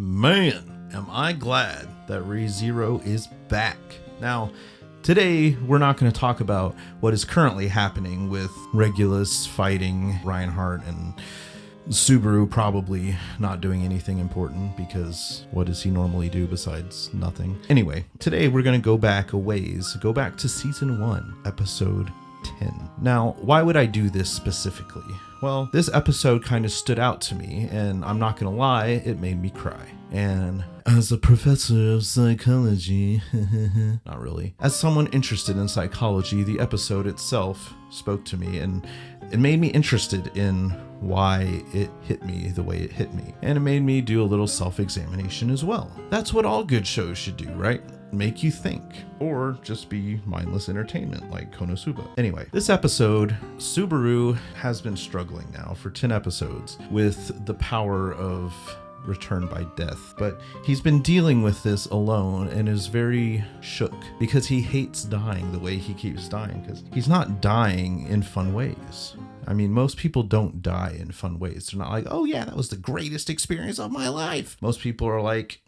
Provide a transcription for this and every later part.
Man, am I glad that ReZero is back. Now, today we're not going to talk about what is currently happening with Regulus fighting Reinhardt and Subaru probably not doing anything important because what does he normally do besides nothing? Anyway, today we're going to go back a ways, go back to season 1, episode 10. Now, why would I do this specifically? Well, this episode kind of stood out to me, and I'm not gonna lie, it made me cry. And as a professor of psychology, not really, as someone interested in psychology, the episode itself spoke to me, and it made me interested in why it hit me the way it hit me. And it made me do a little self-examination as well. That's what all good shows should do, right? Make you think, or just be mindless entertainment like Konosuba. Anyway, this episode, Subaru has been struggling now for 10 episodes with the power of return by death, but he's been dealing with this alone and is very shook because he hates dying the way he keeps dying, because he's not dying in fun ways. I mean, most people don't die in fun ways. They're not like, oh yeah, that was the greatest experience of my life. Most people are like...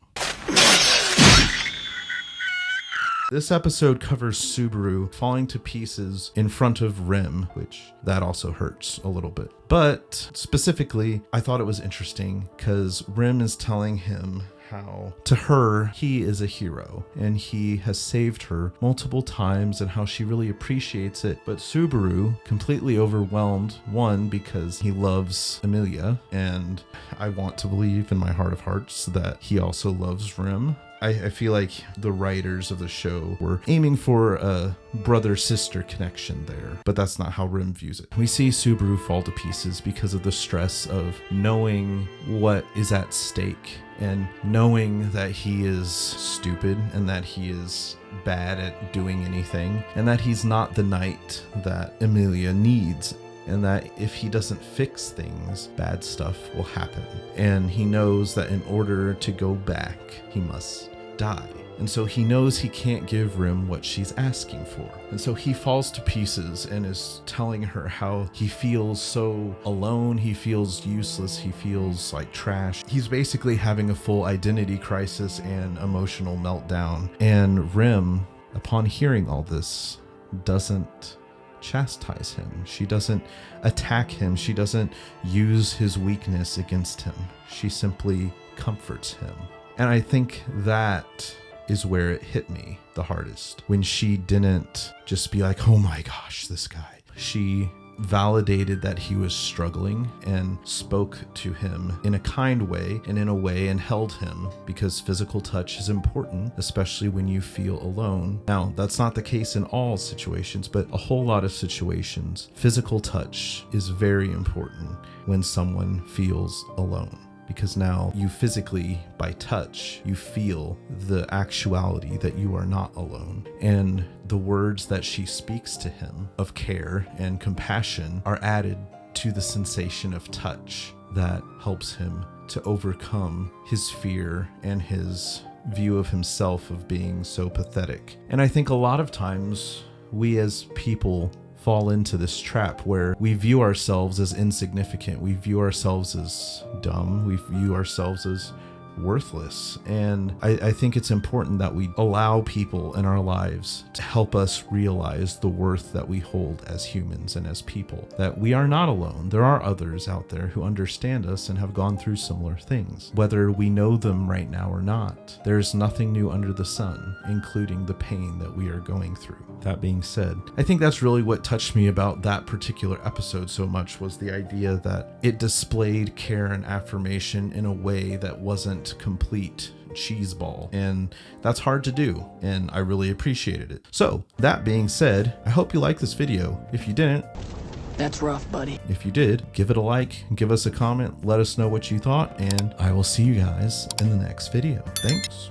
This episode covers Subaru falling to pieces in front of Rim, which that also hurts a little bit. But specifically, I thought it was interesting because Rim is telling him how to her, he is a hero and he has saved her multiple times and how she really appreciates it. But Subaru, completely overwhelmed, one, because he loves Emilia, and I want to believe in my heart of hearts that he also loves Rim. I feel like the writers of the show were aiming for a brother-sister connection there, but that's not how Rim views it. We see Subaru fall to pieces because of the stress of knowing what is at stake and knowing that he is stupid and that he is bad at doing anything and that he's not the knight that Emilia needs. And that if he doesn't fix things, bad stuff will happen. And he knows that in order to go back, he must die. And so he knows he can't give Rim what she's asking for. And so he falls to pieces and is telling her how he feels so alone, he feels useless, he feels like trash. He's basically having a full identity crisis and emotional meltdown. And Rim, upon hearing all this, doesn't chastise him. She doesn't attack him. She doesn't use his weakness against him. She simply comforts him. And I think that is where it hit me the hardest. When she didn't just be like, oh my gosh, this guy. She validated that he was struggling and spoke to him in a kind way and in a way and held him, because physical touch is important, especially when you feel alone. Now, that's not the case in all situations, but a whole lot of situations, physical touch is very important when someone feels alone. Because now you physically, by touch, you feel the actuality that you are not alone. And the words that she speaks to him of care and compassion are added to the sensation of touch that helps him to overcome his fear and his view of himself of being so pathetic. And I think a lot of times we as people fall into this trap where we view ourselves as insignificant, we view ourselves as dumb, we view ourselves as worthless. And I think it's important that we allow people in our lives to help us realize the worth that we hold as humans and as people, that we are not alone. There are others out there who understand us and have gone through similar things, whether we know them right now or not. There's nothing new under the sun, including the pain that we are going through. That being said, I think that's really what touched me about that particular episode so much, was the idea that it displayed care and affirmation in a way that wasn't complete cheeseball, and that's hard to do, and I really appreciated it. So that being said, I hope you liked this video. If you didn't, that's rough, buddy. If you did, give it a like, give us a comment, let us know what you thought, and I will see you guys in the next video. Thanks.